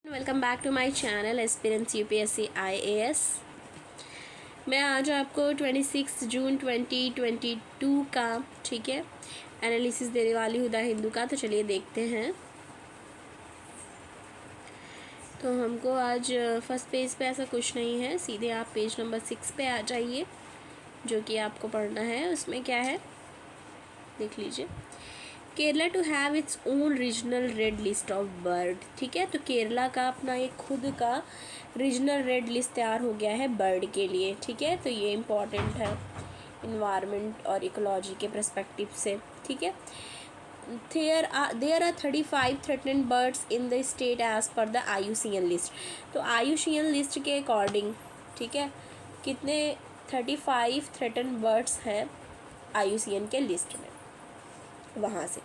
Welcome back to my channel aspirants UPSC IAS. मैं आज आपको 26 जून 2022 का ठीक है एनालिसिस देने वाली हूँ द हिंदू का। तो चलिए देखते हैं। तो हमको आज फर्स्ट पेज पे ऐसा कुछ नहीं है, सीधे आप पेज नंबर 6 पे आ जाइए जो कि आपको पढ़ना है। उसमें क्या है देख लीजिए। Kerala to have its own regional red list of bird. ठीक है, तो केरला का अपना एक खुद का रीजनल रेड लिस्ट तैयार हो गया है बर्ड के लिए। ठीक है, तो ये इम्पॉर्टेंट है इन्वायरमेंट और इकोलॉजी के पर्सपेक्टिव से। ठीक है, there are 35 threatened birds in the state as per the IUCN list. तो IUCN लिस्ट के अकॉर्डिंग ठीक है कितने 35 थ्रेटन्ड बर्ड्स हैं IUCN के लिस्ट में। वहाँ से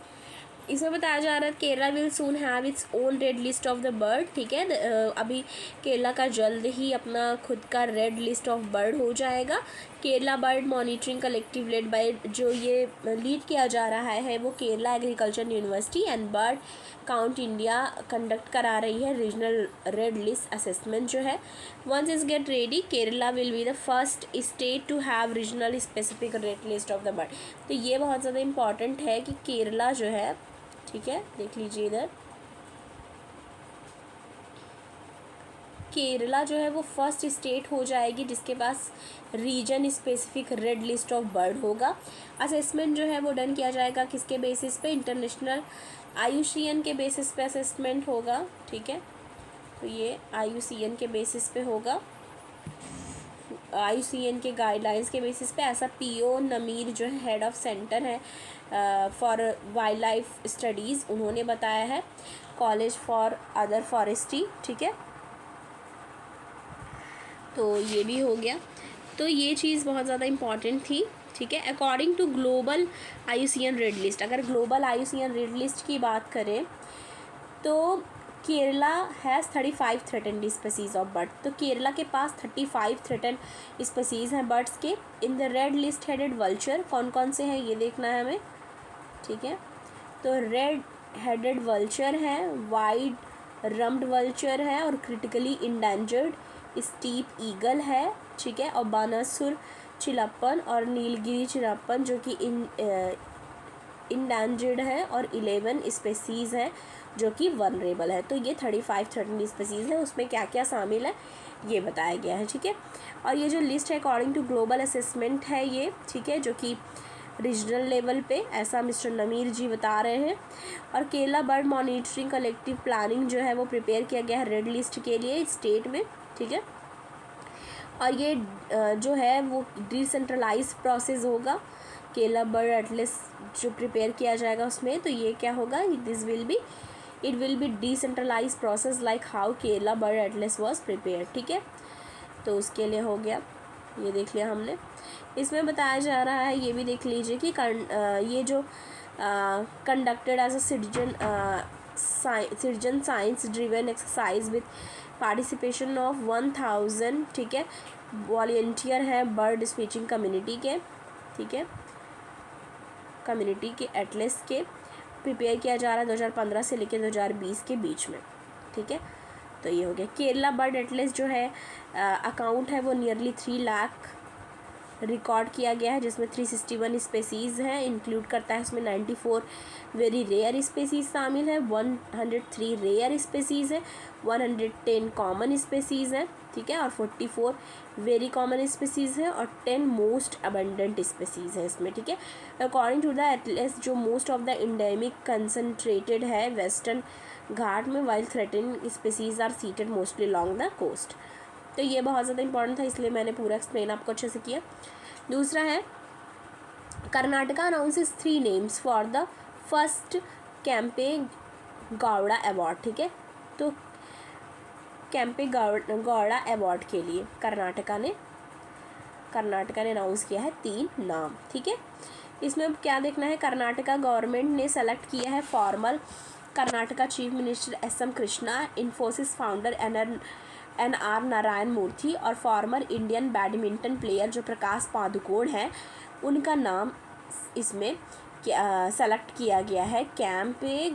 इसमें बताया जा रहा है Kerala will soon have its own red list of the bird. ठीक है, अभी केरला का जल्द ही अपना खुद का रेड लिस्ट ऑफ बर्ड हो जाएगा। Kerala bird monitoring collective led by, जो ये लीड किया जा रहा है वो Kerala agriculture university and bird count India conduct करा रही है रीजनल रेड लिस्ट असेसमेंट जो है। Once is get ready Kerala will be the first state to have regional specific red list of the bird. तो ये बहुत ज़्यादा इम्पॉर्टेंट है कि केरला जो है ठीक है देख लीजिए इधर, केरला जो है वो फर्स्ट स्टेट हो जाएगी जिसके पास region specific red list of bird होगा। असेसमेंट जो है वो डन किया जाएगा किसके बेसिस पे, इंटरनेशनल IUCN के बेसिस पे असेसमेंट होगा। ठीक है, तो ये IUCN के बेसिस पे होगा, IUCN के गाइडलाइंस के बेसिस पे। ऐसा PO नमीर जो है हेड ऑफ सेंटर है फॉर वाइल्ड लाइफ स्टडीज़, उन्होंने बताया है। College for other forestry. ठीक है, तो ये भी हो गया। तो ये चीज़ बहुत ज़्यादा इम्पॉर्टेंट थी। ठीक है, according to global IUCN red list, अगर ग्लोबल IUCN रेड लिस्ट की बात करें तो Kerala has 35 threatened species of bird. तो केरला के पास 35 थ्रेटन्ड स्पीसीज़ हैं बर्ड्स के। In the red list headed vulture, कौन कौन से हैं ये देखना है हमें। ठीक है, तो रेड हेडेड वल्चर है, वाइड रम्ड वल्चर है और क्रिटिकली इंडेंजर्ड स्टीप ईगल है। ठीक है, और बानासुर चिलप्पन और नीलगिरी चिलप्पन जो कि इंडेंजर्ड है, और 11 स्पेसीज़ हैं जो कि वनरेबल है। तो ये 35 थ्रेटन्ड स्पेसीज़ है, उसमें क्या क्या शामिल है ये बताया गया है। ठीक है, और ये जो लिस्ट है अकॉर्डिंग टू ग्लोबल असेसमेंट है ये। ठीक है, जो कि रीजनल लेवल पे, ऐसा मिस्टर नमीर जी बता रहे हैं। और Kerala bird monitoring collective planning जो है वो प्रिपेयर किया गया है रेड लिस्ट के लिए स्टेट में। ठीक है, और ये जो है वो डिसेंट्रलाइज प्रोसेस होगा। केरला बर्ड एटलस जो प्रिपेयर किया जाएगा उसमें, तो ये क्या होगा, it will be decentralize process like how Kerala bird atlas was prepare. ठीक है, तो उसके लिए हो गया, ये देख लिया हमने। इसमें बताया जा रहा है, ये भी देख लीजिए कि ये जो conducted as a citizen science driven exercise with participation of 1000 ठीक है वॉलंटियर हैं बर्ड स्पीचिंग कम्युनिटी के। ठीक है, कम्युनिटी के एटलस के प्रिपेयर किया जा रहा है 2015 से लेकर 2020 के बीच में। ठीक है, तो ये हो गया। केरला बर्ड एटलस जो है अकाउंट है वो नियरली 3 लाख रिकॉर्ड किया गया है, जिसमें 361 स्पेसीज़ हैं, इंक्लूड करता है उसमें 94 वेरी रेयर स्पेसीज़ शामिल है, 103 रेयर स्पेसीज़ है, 110 कॉमन स्पेसीज़ हैं। ठीक है, और 44 वेरी कॉमन स्पेसीज़ है और 10 मोस्ट अबंडेंट स्पेसीज़ है इसमें। ठीक है, अकॉर्डिंग टू द एटलस जो most of the endemic concentrated है वेस्टर्न घाट में, while threatening species are seated mostly long the coast. तो ये बहुत ज़्यादा इंपॉर्टेंट था, इसलिए मैंने पूरा एक्सप्लेन आपको अच्छे से किया। दूसरा है Karnataka announces 3 names for the first Kempe Gowda award. ठीक है, तो कैंपे गौड़ा अवार्ड के लिए कर्नाटका ने अनाउंस किया है 3 नाम। ठीक है, इसमें क्या देखना है, कर्नाटका गवर्नमेंट ने सेलेक्ट किया है former Karnataka chief minister SM Krishna, Infosys founder NR Narayana Murthy और फॉर्मर इंडियन बैडमिंटन प्लेयर जो प्रकाश पादुकोण हैं, उनका नाम इसमें सेलेक्ट किया गया है कैंपे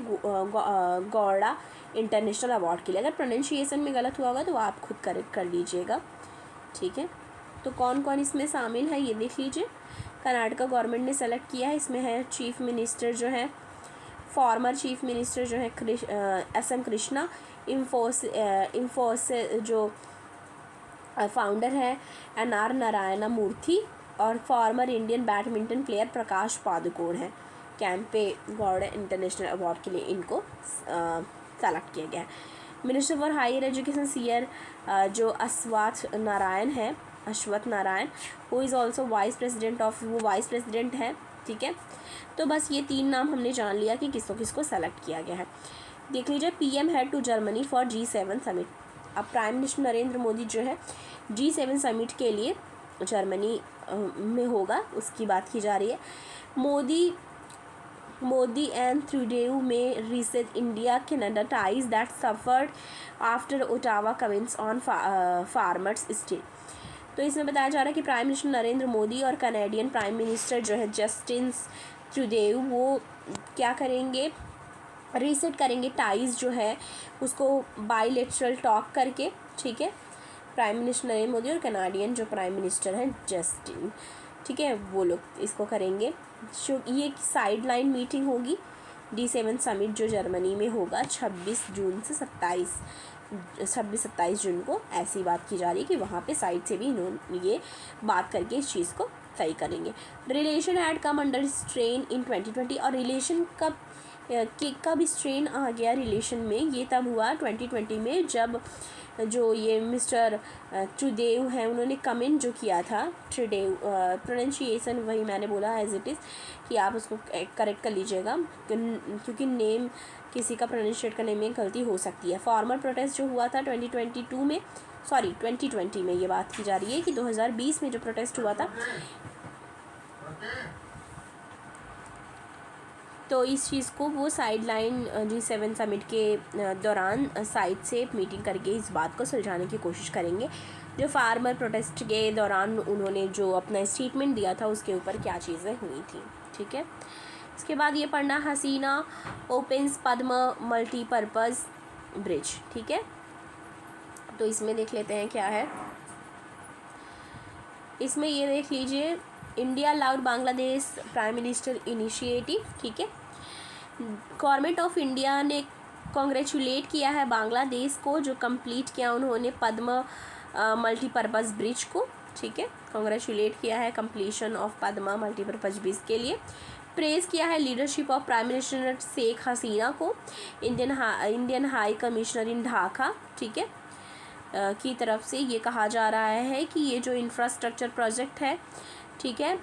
गौड़ा इंटरनेशनल अवार्ड के लिए। अगर प्रोनाउंसिएशन में गलत हुआ होगा तो आप खुद करेक्ट कर लीजिएगा, ठीक है। तो कौन कौन इसमें शामिल है ये देख लीजिए। कर्नाटका गवर्नमेंट ने सेलेक्ट किया है, इसमें है चीफ मिनिस्टर जो है, फॉर्मर चीफ मिनिस्टर जो है SM कृष्णा, इन्फोसिस जो फाउंडर है NR नारायण मूर्ति, और former Indian badminton player Prakash Padukone है। कैंपे गौड़ इंटरनेशनल अवार्ड के लिए इनको सेलेक्ट किया गया है। Minister for higher education CR जो अश्वत्थ नारायण वो is also vice president of, वो वाइस प्रेसिडेंट है, ठीक है। तो बस ये 3 नाम हमने जान लिया कि किसको किसको सेलेक्ट किया गया है। देख लीजिए, PM head to Germany for G7 summit. अब प्राइम मिनिस्टर नरेंद्र मोदी जो है G7 समिट के लिए जर्मनी में होगा, उसकी बात की जा रही है। मोदी एंड ट्रूडेऊ में reset India Canada ties that suffered after Ottawa comments on farmers stay. तो इसमें बताया जा रहा है कि प्राइम मिनिस्टर नरेंद्र मोदी और कनाडियन प्राइम मिनिस्टर जो है जस्टिन ट्रूडेऊ वो क्या करेंगे, रीसेट करेंगे टाइज जो है उसको बाईलेटरल टॉक करके, ठीक है। प्राइम मिनिस्टर नरेंद्र मोदी और कनाडियन जो प्राइम मिनिस्टर हैं जस्टिन, ठीक है, वो लोग इसको करेंगे। ये साइड लाइन मीटिंग होगी G7 समिट जो जर्मनी में होगा 26 जून से 27 जून को। ऐसी बात की जा रही है कि वहाँ पे साइड से भी इन्होंने ये बात करके इस चीज़ को सही करेंगे। Relation had come under strain in 2020, और रिलेशन कब स्ट्रेन आ गया रिलेशन में, ये तब हुआ 2020 में, जब जो ये मिस्टर ट्रूडेऊ हैं उन्होंने कमेंट जो किया था, ट्रूडेऊ प्रोनाउंसिएशन वही मैंने बोला एज इट इज़ कि आप उसको करेक्ट कर लीजिएगा क्योंकि नेम किसी का प्रोनाउंशिएट करने में गलती हो सकती है। फॉर्मर प्रोटेस्ट जो हुआ था 2020 में ये बात की जा रही है कि 2020 में जो प्रोटेस्ट हुआ था, तो इस चीज़ को वो साइड लाइन G7 समिट के दौरान साइड से मीटिंग करके इस बात को सुलझाने की कोशिश करेंगे। जो फार्मर प्रोटेस्ट के दौरान उन्होंने जो अपना स्टेटमेंट दिया था उसके ऊपर क्या चीज़ें हुई थी, ठीक है। इसके बाद ये पढ़ना हसीना ओपन्स पद्मा मल्टीपर्पज़ ब्रिज, ठीक है। तो इसमें देख लेते हैं क्या है। इसमें ये देख लीजिए, India allowed Bangladesh prime minister initiative, ठीक है। गवर्नमेंट ऑफ इंडिया ने कॉन्ग्रेचुलेट किया है बांग्लादेश को जो कंप्लीट किया उन्होंने पद्मा मल्टीपर्पज़ ब्रिज को, ठीक है। कॉन्ग्रेचुलेट किया है completion of Padma multipurpose bridge के लिए। प्रेज़ किया है leadership of prime minister Sheikh Hasina को, Indian high commissioner in Dhaka, ठीक है, की तरफ से ये कहा जा रहा है कि ये जो इंफ्रास्ट्रक्चर प्रोजेक्ट है, ठीक है,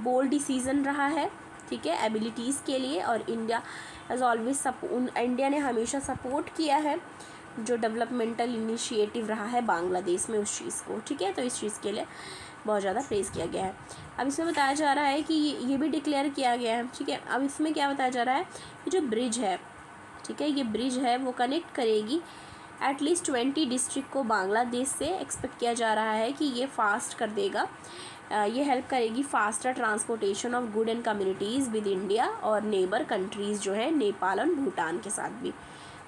बोल्ड डिसीज़न रहा है, ठीक है, एबिलिटीज़ के लिए। और इंडिया एज ऑलवेज इंडिया ने हमेशा सपोर्ट किया है जो डेवलपमेंटल इनिशिएटिव रहा है बांग्लादेश में उस चीज़ को, ठीक है। तो इस चीज़ के लिए बहुत ज़्यादा प्रेज़ किया गया है। अब इसमें बताया जा रहा है कि ये भी डिक्लेयर किया गया है, ठीक है। अब इसमें क्या बताया जा रहा है कि जो ब्रिज है, ठीक है, ये ब्रिज है वो कनेक्ट करेगी एटलीस्ट 20 डिस्ट्रिक्ट को बांग्लादेश से। एक्सपेक्ट किया जा रहा है कि ये फास्ट कर देगा, ये हेल्प करेगी faster transportation of good and communities with India और नेबर कंट्रीज़ जो है नेपाल और भूटान के साथ भी।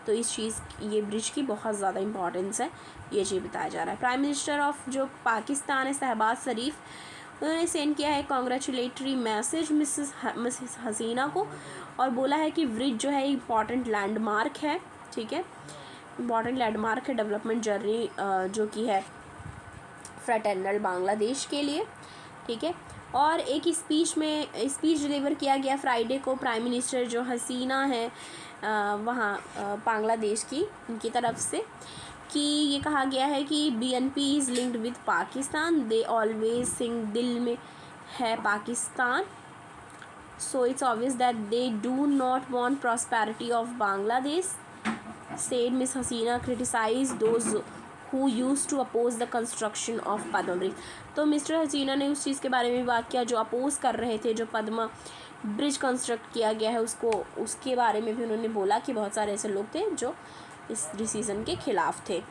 तो इस चीज़ ये ब्रिज की बहुत ज़्यादा इंपॉर्टेंस है, ये चीज़ बताया जा रहा है। प्राइम मिनिस्टर ऑफ जो पाकिस्तान है शहबाज शरीफ, उन्होंने सेंड किया है कॉन्ग्रेचुलेटरी मैसेज मिसेस हसीना को और बोला है कि ब्रिज जो है इम्पॉर्टेंट लैंडमार्क है, ठीक है, इम्पॉर्टेंट लैंडमार्क है डेवलपमेंट जर्नी जो कि है फ्रेटर्नल बांग्लादेश के लिए, ठीक है। और एक स्पीच डिलीवर किया गया फ्राइडे को प्राइम मिनिस्टर जो हसीना है वहाँ बांग्लादेश की उनकी तरफ से, कि ये कहा गया है कि BNP is linked with Pakistan, they always sing दिल में है Pakistan, so it's obvious that they do not want prosperity of Bangladesh, said Miss Hasina criticized those who used to oppose the construction of Padma Bridge। तो mister हसीना ने उस चीज़ के बारे में बात किया जो अपोज कर रहे थे, जो पद्मा ब्रिज कंस्ट्रक्ट किया गया है उसके बारे में भी उन्होंने बोला कि बहुत सारे ऐसे लोग थे जो इस डिसीज़न के खिलाफ थे।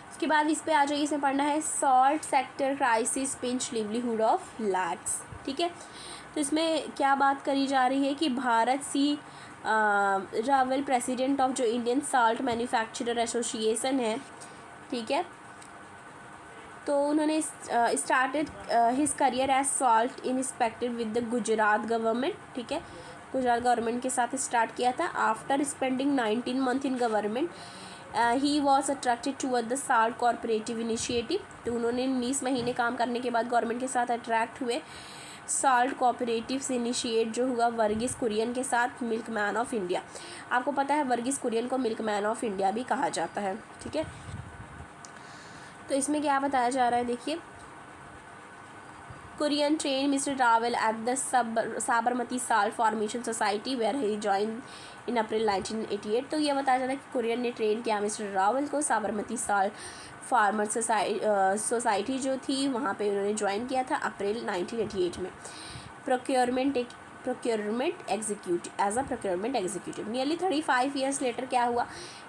उसके बाद इस पे आ जाइए, इसमें पढ़ना है salt sector crisis pinch livelihood of lakhs, ठीक है। तो इसमें क्या बात करी जा रही है कि Bharat C Rawal president of जो इंडियन साल्ट मैन्युफैक्चरर एसोसिएशन है, ठीक है, तो उन्होंने started his career as salt inspector with the Gujarat government, ठीक है, गुजरात गवर्नमेंट के साथ स्टार्ट किया था। After spending 19 month in government he was attracted toward the salt corporative initiative, तो उन्होंने 19 महीने काम करने के बाद गवर्नमेंट के साथ अट्रैक्ट हुए साल्ट कोऑपरेटिव से इनिशिएट जो हुआ वर्गीस कुरियन के साथ, मिल्क मैन ऑफ इंडिया। आपको पता है वर्गीस कुरियन को मिल्क मैन ऑफ इंडिया भी कहा जाता है, ठीक है। तो इसमें क्या बताया जा रहा है, देखिए, Kurien train mister Rawal at the Sabarmati salt formation society where he join in April 1988। तो ये बताया जा रहा है कि कुरियन ने ट्रेन किया मिस्टर रावल को साबरमती साल्ट फार्मर सोसाइटी जो थी वहाँ पे उन्होंने ज्वाइन किया था अप्रैल 1988 में। Procurement executive as a procurement executive. Nearly 35 years later क्या हुआ,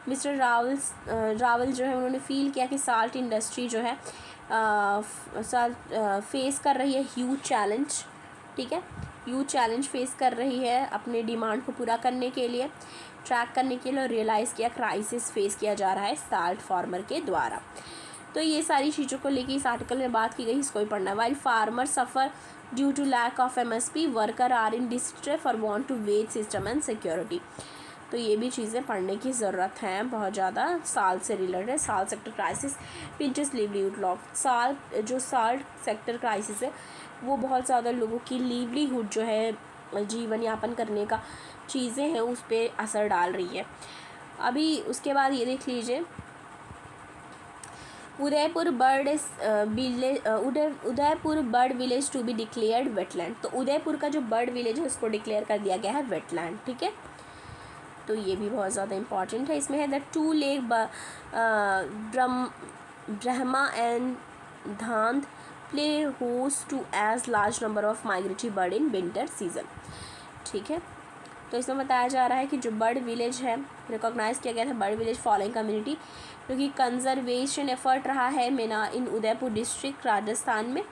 मिस्टर रावल जो है उन्होंने फील किया कि साल्ट इंडस्ट्री जो है फेस कर रही है ह्यूज चैलेंज, ठीक है, ह्यूज चैलेंज फेस कर रही है अपने डिमांड को पूरा करने के लिए, ट्रैक करने के लिए, और रियलाइज़ किया क्राइसिस फेस किया जा रहा है साल्ट फार्मर के द्वारा। तो ये सारी चीज़ों को लेके इस आर्टिकल में बात की गई, इसको ही पढ़ना है। While farmer suffer due to lack of MSP, worker are in distress और want to wage system and security. तो ये भी चीज़ें पढ़ने की ज़रूरत है बहुत ज़्यादा, साल्ट से related. Salt sector crisis pinches livelihood loss. Salt sector crisis है वो बहुत ज़्यादा लोगों की लिवलीहुड जो है, जीवन यापन करने का चीज़ें हैं, उस पर असर डाल रही है। अभी उसके बाद ये देख लीजिए, Udaipur bird village to be declared wetland. तो उदयपुर का जो बर्ड विलेज है उसको डिक्लेयर कर दिया गया है वेटलैंड, ठीक है। तो ये भी बहुत ज़्यादा इंपॉर्टेंट है। इसमें है the 2 lake Brahma and Dhand play host to as large number of migratory bird in winter season, ठीक है। तो इसमें बताया जा रहा है कि जो बर्ड विलेज है रिकॉग्नाइज किया गया था बर्ड विलेज फॉलोइंग कम्युनिटी, क्योंकि कंजर्वेशन एफर्ट रहा है मेना इन उदयपुर डिस्ट्रिक्ट राजस्थान में।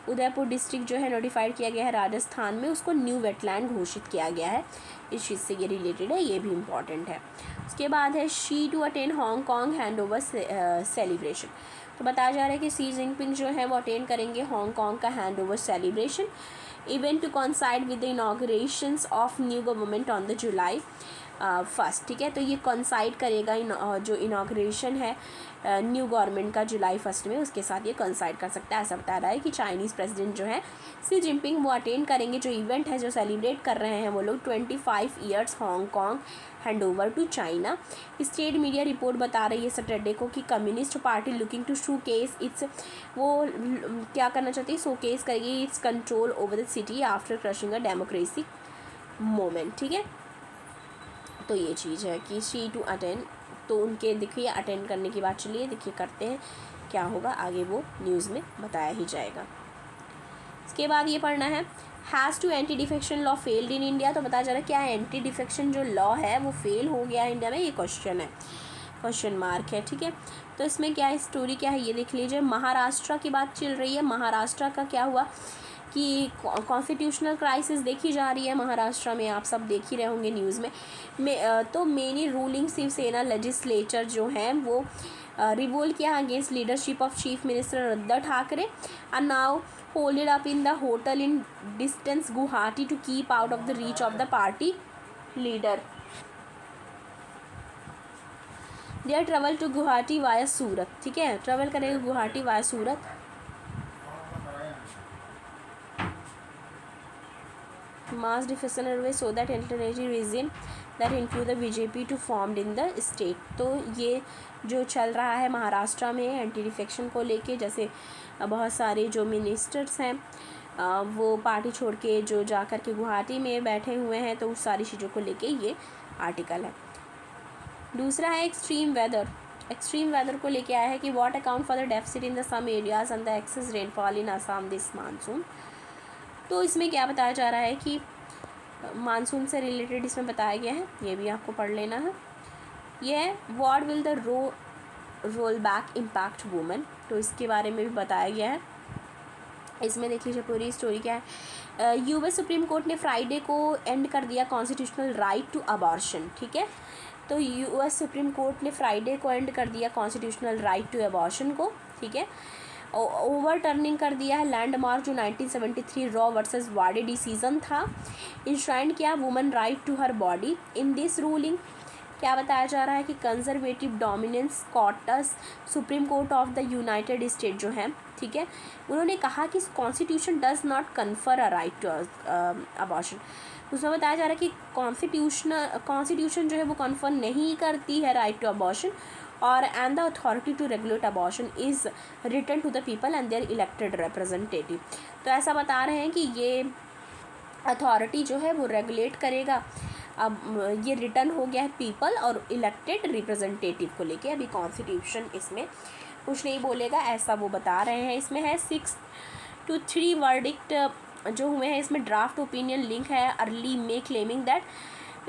उदयपुर डिस्ट्रिक्ट जो है नोटिफाइड किया गया है राजस्थान में, उसको न्यू वेटलैंड घोषित किया गया है। इस चीज़ से ये रिलेटेड है, ये भी इम्पॉर्टेंट है। उसके बाद है Xi to attend Hong Kong hand over celebration. तो बताया जा रहा है कि सी जिनपिंग जो है वो अटेंड करेंगे हांगकॉन्ग का hand over celebration. Event to coincide with the inaugurations of new government on the July 1, ठीक है। तो ये कॉन्साइड करेगा जो इनाग्रेशन है न्यू गवर्नमेंट का जुलाई 1 में, उसके साथ ये कॉन्साइड कर सकता है। ऐसा बता रहा है कि चाइनीज़ प्रेसिडेंट जो है सी जिनपिंग वो अटेंड करेंगे जो इवेंट है, जो सेलिब्रेट कर रहे हैं वो लोग 25 years Hong Kong hand over to China. State media report बता रही है सैटरडे को कि communist party looking to showcase its, वो क्या करना चाहती है, शो केस करेगी its control over the city after crushing a democracy moment, ठीक है। तो ये चीज़ है कि शी टू अटेंड, तो उनके देखिए अटेंड करने की बात चलिए, देखिए करते हैं क्या होगा आगे वो न्यूज़ में बताया ही जाएगा। इसके बाद ये पढ़ना है has to anti defection law failed in India. तो बताया जा रहा है क्या एंटी डिफेक्शन जो लॉ है वो फेल हो गया है इंडिया में, ये क्वेश्चन है, क्वेश्चन मार्क है, ठीक है। तो इसमें क्या है, स्टोरी क्या है ये देख लीजिए। महाराष्ट्र की बात चल रही है। महाराष्ट्र का क्या हुआ कि कॉन्स्टिट्यूशनल क्राइसिस देखी जा रही है महाराष्ट्र में, आप सब देख ही रहे होंगे न्यूज़ में। तो मेनी रूलिंग शिवसेना लेजिस्लेचर जो है वो रिवोल्ट किया against leadership of chief minister Uddhav Thackeray and now holded up in the hotel in distance Guwahati to keep out of the reach of the party leader. They are travel to Guwahati via Surat, ठीक है, travel करेंगे Guwahati via Surat. Mass defection way so that alternative region that include the BJP to formed in the state. तो ये जो चल रहा है महाराष्ट्र में एंटी डिफेक्शन को लेके, जैसे बहुत सारे जो मिनिस्टर्स हैं वो पार्टी छोड़ के जो जा कर के गुवाहाटी में बैठे हुए हैं, तो उस सारी चीज़ों को लेके ये आर्टिकल है। दूसरा है एक्सट्रीम वेदर। एक्सट्रीम वेदर को लेके आया है कि what account for the deficit in the some areas and the excess rainfall in Assam this monsoon. तो इसमें क्या बताया जा रहा है कि मानसून से रिलेटेड इसमें बताया गया है, ये भी आपको पढ़ लेना है। ये है what will the roll back impact women. तो इसके बारे में भी बताया गया है। इसमें देख लीजिए पूरी स्टोरी क्या है। यूएस सुप्रीम कोर्ट ने फ्राइडे को एंड कर दिया कॉन्स्टिट्यूशनल राइट टू अबॉर्शन, ठीक है। तो यूएस सुप्रीम कोर्ट ने फ्राइडे को एंड कर दिया कॉन्स्टिट्यूशनल राइट टू अबॉर्शन को, ठीक है। ओवर टर्निंग कर दिया है लैंडमार्क जो 1973 रॉ वर्सेस वाडे डिसीजन था, इंश्राइंड किया women right to her body. In this ruling क्या बताया जा रहा है कि conservative dominance courts supreme court of the United State जो है, ठीक है, उन्होंने कहा कि constitution does not confer a right to abortion. उसमें बताया जा रहा है कि कॉन्स्टिट्यूशन जो है वो कन्फर नहीं करती है राइट टू अबॉर्शन, और and the authority to regulate abortion is return to the people and their elected representative. तो ऐसा बता रहे हैं कि ये अथॉरिटी जो है वो रेगुलेट करेगा। अब ये रिटर्न हो गया है पीपल और इलेक्टेड रिप्रेजेंटेटिव को लेके, अभी कॉन्स्टिट्यूशन इसमें कुछ नहीं बोलेगा, ऐसा वो बता रहे हैं। इसमें है 6-3 वर्डिक्ट जो हुए हैं, इसमें ड्राफ्ट ओपिनियन लिंक है early May claiming that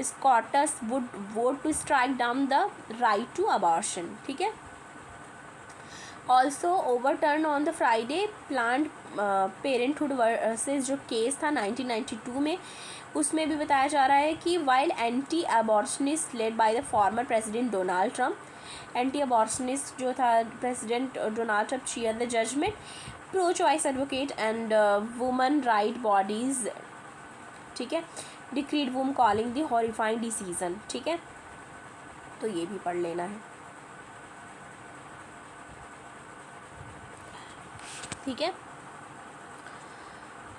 SCOTUS would vote to strike down the right to abortion, ठीक है। Also overturn on the Friday Planned Parenthood versus जो केस था 1992 में, उसमें भी बताया जा रहा है कि while anti abortionist led by the former president Donald Trump, anti abortionist जो था president Donald Trump cheer the judgement, pro choice advocate and woman right bodies, ठीक है, decried whom calling the horrifying decision, ठीक है। तो ये भी पढ़ लेना है, ठीक है।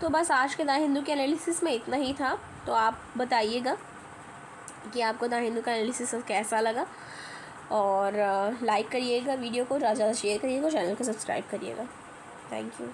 तो बस आज के द हिंदू के एनालिसिस में इतना ही था। तो आप बताइएगा कि आपको द हिंदू का एनालिसिस कैसा लगा, और लाइक करिएगा वीडियो को, ज़्यादा से ज़्यादा शेयर करिएगा, चैनल को सब्सक्राइब करिएगा। Thank you.